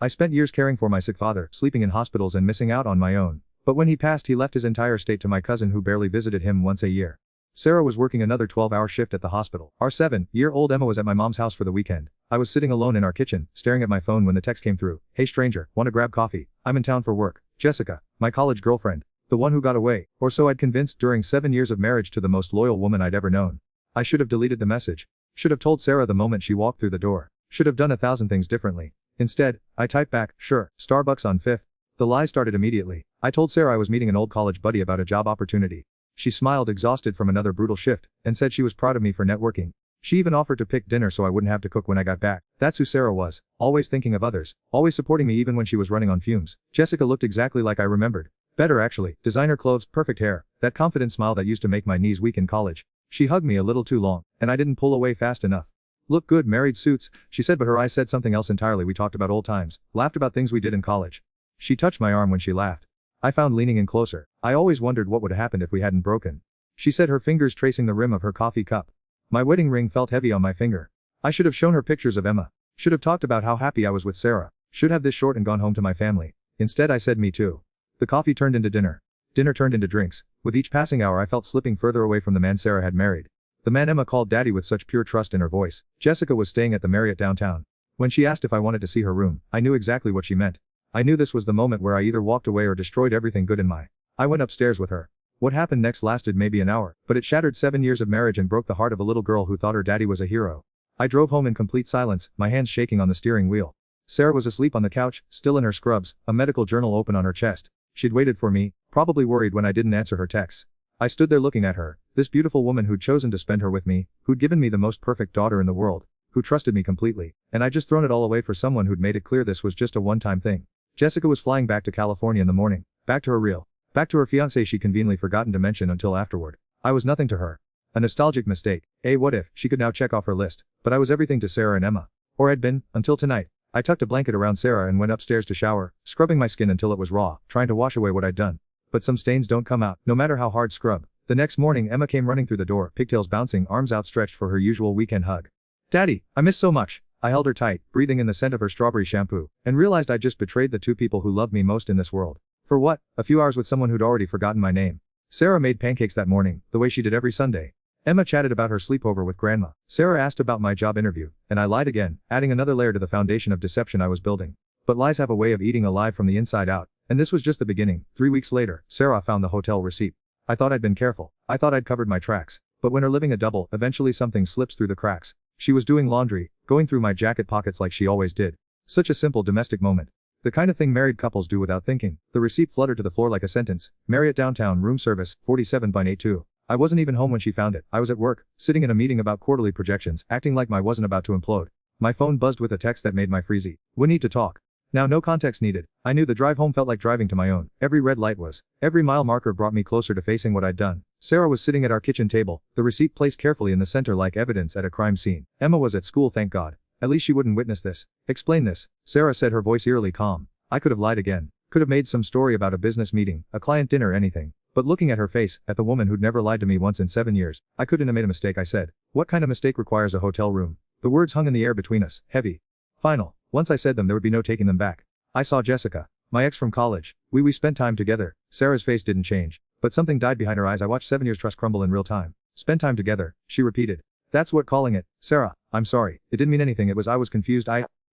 I spent years caring for my sick father, sleeping in hospitals and missing out on my own. But when he passed, he left his entire estate to my cousin who barely visited him once a year. Sarah was working another 12-hour shift at the hospital. Our 7-year-old Emma was at my mom's house for the weekend. I was sitting alone in our kitchen, staring at my phone when the text came through. Hey stranger, wanna grab coffee? I'm in town for work. Jessica, my college girlfriend. The one who got away, or so I'd convinced during 7 years of marriage to the most loyal woman I'd ever known. I should have deleted the message. Should have told Sarah the moment she walked through the door. Should have done 1,000 things differently. Instead, I typed back, sure, Starbucks on 5th. The lies started immediately. I told Sarah I was meeting an old college buddy about a job opportunity. She smiled, exhausted from another brutal shift, and said she was proud of me for networking. She even offered to pick dinner so I wouldn't have to cook when I got back. That's who Sarah was, always thinking of others, always supporting me even when she was running on fumes. Jessica looked exactly like I remembered. Better actually, designer clothes, perfect hair, that confident smile that used to make my knees weak in college. She hugged me a little too long, and I didn't pull away fast enough. Look good, married suits, she said, but her eyes said something else entirely. We talked about old times, laughed about things we did in college. She touched my arm when she laughed. I found leaning in closer. I always wondered what would have happened if we hadn't broken. She said, her fingers tracing the rim of her coffee cup. My wedding ring felt heavy on my finger. I should have shown her pictures of Emma. Should have talked about how happy I was with Sarah. Should have this short and gone home to my family. Instead I said me too. The coffee turned into dinner. Dinner turned into drinks. With each passing hour I felt slipping further away from the man Sarah had married. The man Emma called daddy with such pure trust in her voice. Jessica was staying at the Marriott downtown. When she asked if I wanted to see her room, I knew exactly what she meant. I knew this was the moment where I either walked away or destroyed everything good in my. I went upstairs with her. What happened next lasted maybe an hour, but it shattered 7 years of marriage and broke the heart of a little girl who thought her daddy was a hero. I drove home in complete silence, my hands shaking on the steering wheel. Sarah was asleep on the couch, still in her scrubs, a medical journal open on her chest. She'd waited for me, probably worried when I didn't answer her texts. I stood there looking at her, this beautiful woman who'd chosen to spend her with me, who'd given me the most perfect daughter in the world, who trusted me completely, and I'd just thrown it all away for someone who'd made it clear this was just a one-time thing. Jessica was flying back to California in the morning, back to her fiancé she'd conveniently forgotten to mention until afterward. I was nothing to her. A nostalgic mistake. What if, she could now check off her list, but I was everything to Sarah and Emma. Or had been, until tonight. I tucked a blanket around Sarah and went upstairs to shower, scrubbing my skin until it was raw, trying to wash away what I'd done. But some stains don't come out, no matter how hard scrub. The next morning Emma came running through the door, pigtails bouncing, arms outstretched for her usual weekend hug. Daddy, I miss so much. I held her tight, breathing in the scent of her strawberry shampoo, and realized I'd just betrayed the two people who loved me most in this world. For what? A few hours with someone who'd already forgotten my name. Sarah made pancakes that morning, the way she did every Sunday. Emma chatted about her sleepover with Grandma. Sarah asked about my job interview, and I lied again, adding another layer to the foundation of deception I was building. But lies have a way of eating alive from the inside out, and this was just the beginning. 3 weeks later, Sarah found the hotel receipt. I thought I'd been careful. I thought I'd covered my tracks. But when her living a double, eventually something slips through the cracks. She was doing laundry, going through my jacket pockets like she always did. Such a simple domestic moment. The kind of thing married couples do without thinking. The receipt fluttered to the floor like a sentence. Marriott downtown, room service, 47 by 82. I wasn't even home when she found it. I was at work, sitting in a meeting about quarterly projections, acting like my wasn't about to implode. My phone buzzed with a text that made my freezy. We need to talk. Now no context needed. I knew the drive home felt like driving to my own. Every red light was. Every mile marker brought me closer to facing what I'd done. Sarah was sitting at our kitchen table, the receipt placed carefully in the center like evidence at a crime scene. Emma was at school, thank God. At least she wouldn't witness this. Explain this, Sarah said, her voice eerily calm. I could have lied again. Could have made some story about a business meeting, a client dinner, anything. But looking at her face, at the woman who'd never lied to me once in 7 years, I couldn't have made a mistake. I said, what kind of mistake requires a hotel room? The words hung in the air between us, heavy. Final. Once I said them, there would be no taking them back. I saw Jessica, my ex from college. We spent time together. Sarah's face didn't change, but something died behind her eyes. I watched 7 years trust crumble in real time. Spend time together, she repeated. That's what calling it. Sarah, I'm sorry. It didn't mean anything. I was confused.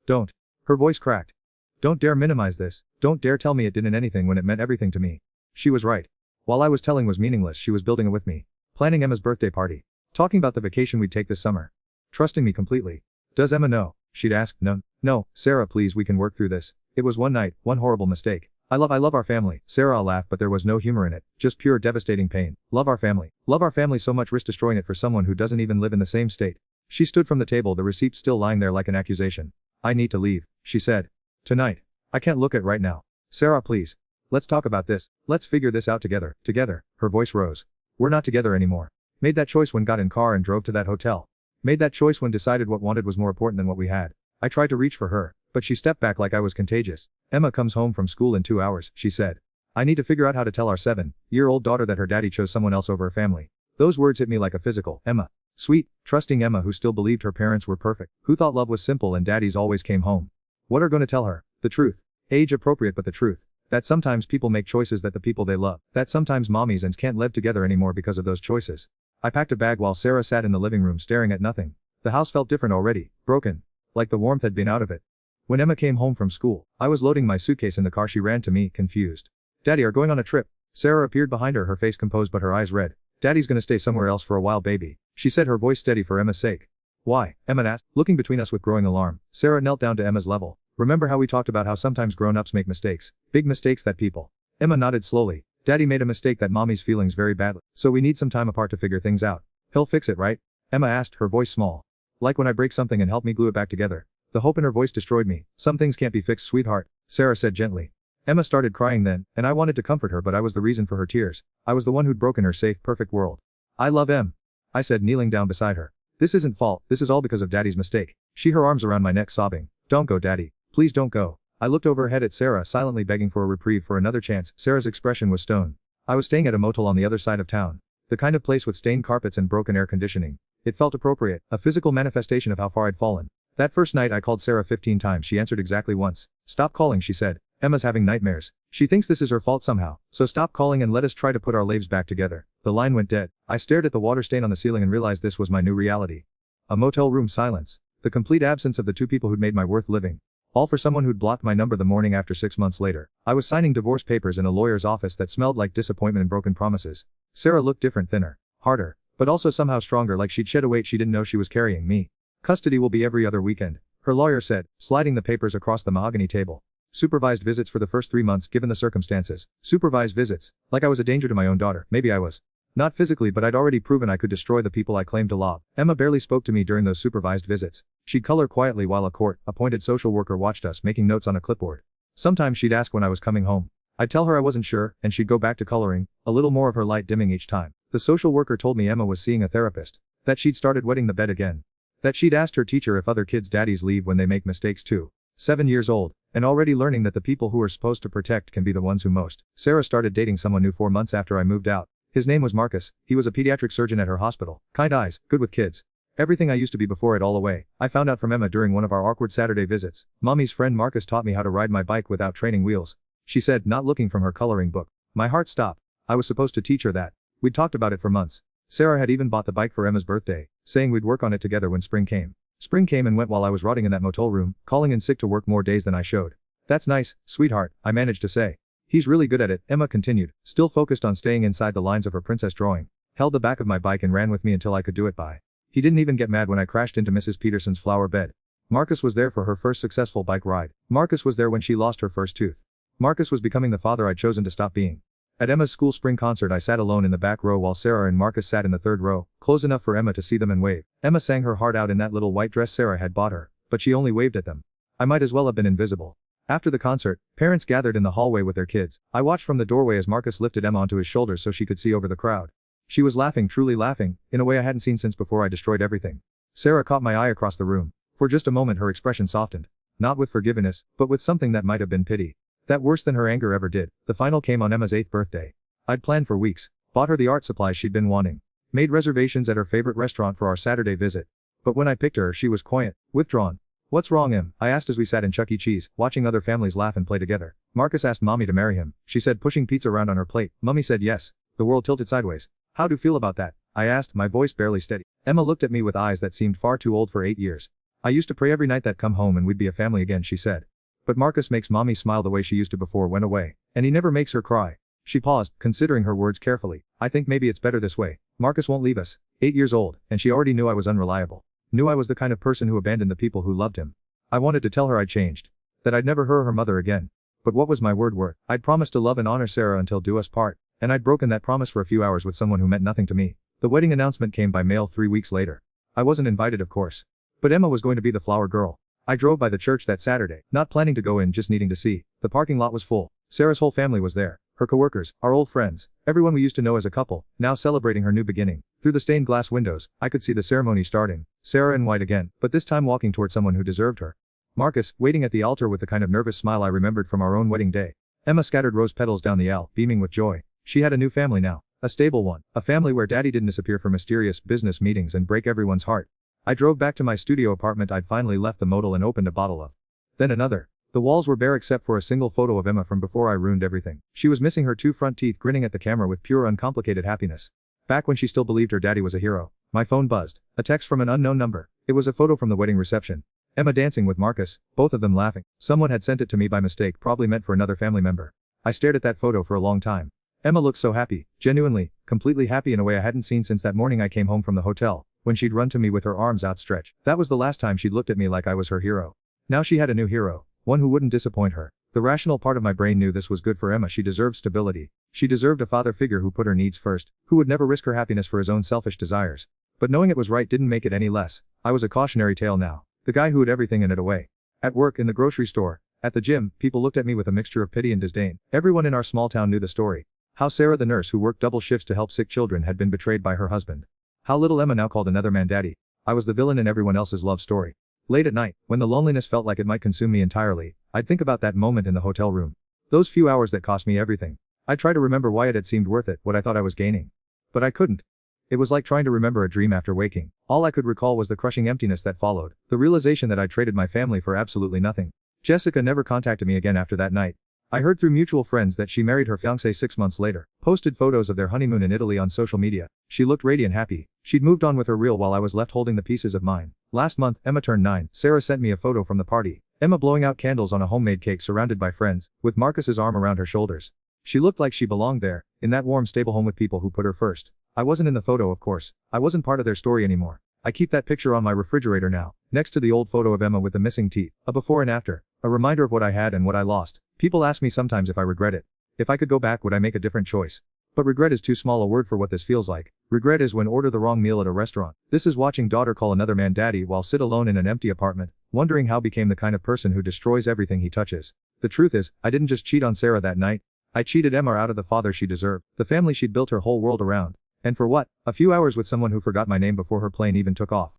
Don't. Her voice cracked. Don't dare minimize this. Don't dare tell me it didn't anything when it meant everything to me. She was right. While I was telling was meaningless, she was building it with me. Planning Emma's birthday party. Talking about the vacation we'd take this summer. Trusting me completely. Does Emma know? She'd asked. No, Sarah, please, we can work through this. It was one night, one horrible mistake. I love our family. Sarah laughed, but there was no humor in it. Just pure devastating pain. Love our family. Love our family so much, risk destroying it for someone who doesn't even live in the same state. She stood from the table, the receipt still lying there like an accusation. I need to leave, she said. Tonight. I can't look at right now. Sarah, please. Let's talk about this. Let's figure this out together. Together. Her voice rose. We're not together anymore. Made that choice when got in car and drove to that hotel. Made that choice when decided what wanted was more important than what we had. I tried to reach for her, but she stepped back like I was contagious. Emma comes home from school in 2 hours, she said. I need to figure out how to tell our 7-year-old daughter that her daddy chose someone else over her family. Those words hit me like a physical. Emma. Sweet, trusting Emma who still believed her parents were perfect, who thought love was simple and daddies always came home. What are gonna tell her? The truth. Age appropriate but the truth. That sometimes people make choices that the people they love. That sometimes mommies and can't live together anymore because of those choices. I packed a bag while Sarah sat in the living room staring at nothing. The house felt different already, broken. Like the warmth had been out of it. When Emma came home from school, I was loading my suitcase in the car. She ran to me, confused. Daddy, are going on a trip. Sarah appeared behind her face composed but her eyes red. Daddy's gonna stay somewhere else for a while, baby. She said, her voice steady for Emma's sake. Why? Emma asked, looking between us with growing alarm. Sarah knelt down to Emma's level. Remember how we talked about how sometimes grown-ups make mistakes? Big mistakes that people. Emma nodded slowly. Daddy made a mistake that mommy's feelings very badly. So we need some time apart to figure things out. He'll fix it, right? Emma asked, her voice small. Like when I break something and help me glue it back together. The hope in her voice destroyed me. Some things can't be fixed, sweetheart, Sarah said gently. Emma started crying then, and I wanted to comfort her, but I was the reason for her tears. I was the one who'd broken her safe, perfect world. I love Em, I said, kneeling down beside her. This isn't fault, this is all because of Daddy's mistake. She her arms around my neck sobbing. Don't go, Daddy. Please don't go. I looked over ahead at Sarah, silently begging for a reprieve, for another chance. Sarah's expression was stone. I was staying at a motel on the other side of town. The kind of place with stained carpets and broken air conditioning. It felt appropriate, a physical manifestation of how far I'd fallen. That first night I called Sarah 15 times. She answered exactly once. Stop calling, she said. Emma's having nightmares. She thinks this is her fault somehow. So stop calling and let us try to put our lives back together. The line went dead. I stared at the water stain on the ceiling and realized this was my new reality. A motel room silence. The complete absence of the two people who'd made my worth living. All for someone who'd blocked my number the morning after. 6 months later, I was signing divorce papers in a lawyer's office that smelled like disappointment and broken promises. Sarah looked different, thinner, harder, but also somehow stronger, like she'd shed a weight she didn't know she was carrying. Me. Custody will be every other weekend, her lawyer said, sliding the papers across the mahogany table. Supervised visits for the first 3 months given the circumstances. Supervised visits. Like I was a danger to my own daughter. Maybe I was. Not physically, but I'd already proven I could destroy the people I claimed to love. Emma barely spoke to me during those supervised visits. She'd color quietly while a court-appointed social worker watched us, making notes on a clipboard. Sometimes she'd ask when I was coming home. I'd tell her I wasn't sure, and she'd go back to coloring, a little more of her light dimming each time. The social worker told me Emma was seeing a therapist. That she'd started wetting the bed again. That she'd asked her teacher if other kids' daddies leave when they make mistakes too. 7 years old, and already learning that the people who are supposed to protect can be the ones who most. Sarah started dating someone new 4 months after I moved out. His name was Marcus. He was a pediatric surgeon at her hospital. Kind eyes, good with kids. Everything I used to be before it all away. I found out from Emma during one of our awkward Saturday visits. Mommy's friend Marcus taught me how to ride my bike without training wheels. She said, not looking from her coloring book. My heart stopped. I was supposed to teach her that. We'd talked about it for months. Sarah had even bought the bike for Emma's birthday, saying we'd work on it together when spring came. Spring came and went while I was rotting in that motel room, calling in sick to work more days than I showed. That's nice, sweetheart, I managed to say. He's really good at it, Emma continued, still focused on staying inside the lines of her princess drawing. Held the back of my bike and ran with me until I could do it by. He didn't even get mad when I crashed into Mrs. Peterson's flower bed. Marcus was there for her first successful bike ride. Marcus was there when she lost her first tooth. Marcus was becoming the father I'd chosen to stop being. At Emma's school spring concert I sat alone in the back row while Sarah and Marcus sat in the third row, close enough for Emma to see them and wave. Emma sang her heart out in that little white dress Sarah had bought her, but she only waved at them. I might as well have been invisible. After the concert, parents gathered in the hallway with their kids. I watched from the doorway as Marcus lifted Emma onto his shoulders so she could see over the crowd. She was laughing, truly laughing, in a way I hadn't seen since before I destroyed everything. Sarah caught my eye across the room. For just a moment her expression softened. Not with forgiveness, but with something that might have been pity. That worse than her anger ever did. The final came on Emma's 8th birthday. I'd planned for weeks. Bought her the art supplies she'd been wanting. Made reservations at her favorite restaurant for our Saturday visit. But when I picked her, she was quiet, withdrawn. What's wrong, Em? I asked as we sat in Chuck E. Cheese, watching other families laugh and play together. Marcus asked Mommy to marry him, she said, pushing pizza around on her plate. Mummy said yes. The world tilted sideways. How do you feel about that? I asked, my voice barely steady. Emma looked at me with eyes that seemed far too old for 8 years. I used to pray every night that come home and we'd be a family again, she said. But Marcus makes Mommy smile the way she used to before went away. And he never makes her cry. She paused, considering her words carefully. I think maybe it's better this way. Marcus won't leave us. 8 years old, and she already knew I was unreliable. Knew I was the kind of person who abandoned the people who loved him. I wanted to tell her I'd changed. That I'd never her mother again. But what was my word worth? I'd promised to love and honor Sarah until do us part. And I'd broken that promise for a few hours with someone who meant nothing to me. The wedding announcement came by mail 3 weeks later. I wasn't invited, of course. But Emma was going to be the flower girl. I drove by the church that Saturday, not planning to go in, just needing to see. The parking lot was full. Sarah's whole family was there. Her coworkers, our old friends, everyone we used to know as a couple, now celebrating her new beginning. Through the stained glass windows, I could see the ceremony starting. Sarah in white again, but this time walking toward someone who deserved her. Marcus, waiting at the altar with the kind of nervous smile I remembered from our own wedding day. Emma scattered rose petals down the aisle, beaming with joy. She had a new family now. A stable one. A family where Daddy didn't disappear for mysterious business meetings and break everyone's heart. I drove back to my studio apartment. I'd finally left the motel and opened a bottle of. Then another. The walls were bare except for a single photo of Emma from before I ruined everything. She was missing her 2 front teeth, grinning at the camera with pure uncomplicated happiness. Back when she still believed her daddy was a hero. My phone buzzed. A text from an unknown number. It was a photo from the wedding reception. Emma dancing with Marcus, both of them laughing. Someone had sent it to me by mistake, probably meant for another family member. I stared at that photo for a long time. Emma looked so happy, genuinely, completely happy in a way I hadn't seen since that morning I came home from the hotel, when she'd run to me with her arms outstretched. That was the last time she'd looked at me like I was her hero. Now she had a new hero, one who wouldn't disappoint her. The rational part of my brain knew this was good for Emma. She deserved stability. She deserved a father figure who put her needs first, who would never risk her happiness for his own selfish desires. But knowing it was right didn't make it any less. I was a cautionary tale now. The guy who hid everything and it away. At work, in the grocery store, at the gym, people looked at me with a mixture of pity and disdain. Everyone in our small town knew the story. How Sarah, the nurse who worked double shifts to help sick children, had been betrayed by her husband. How little Emma now called another man daddy. I was the villain in everyone else's love story. Late at night, when the loneliness felt like it might consume me entirely, I'd think about that moment in the hotel room. Those few hours that cost me everything. I'd try to remember why it had seemed worth it, what I thought I was gaining. But I couldn't. It was like trying to remember a dream after waking. All I could recall was the crushing emptiness that followed, the realization that I'd traded my family for absolutely nothing. Jessica never contacted me again after that night. I heard through mutual friends that she married her fiancé 6 months later, posted photos of their honeymoon in Italy on social media. She looked radiant happy. She'd moved on with her reel while I was left holding the pieces of mine. Last month, Emma turned 9. Sarah sent me a photo from the party. Emma blowing out candles on a homemade cake surrounded by friends, with Marcus's arm around her shoulders. She looked like she belonged there, in that warm stable home with people who put her first. I wasn't in the photo, of course. I wasn't part of their story anymore. I keep that picture on my refrigerator now, next to the old photo of Emma with the missing teeth, a before and after, a reminder of what I had and what I lost. People ask me sometimes if I regret it. If I could go back, would I make a different choice? But regret is too small a word for what this feels like. Regret is when order the wrong meal at a restaurant. This is watching daughter call another man daddy while sit alone in an empty apartment, wondering how became the kind of person who destroys everything he touches. The truth is, I didn't just cheat on Sarah that night. I cheated Emma out of the father she deserved, the family she'd built her whole world around. And for what? A few hours with someone who forgot my name before her plane even took off.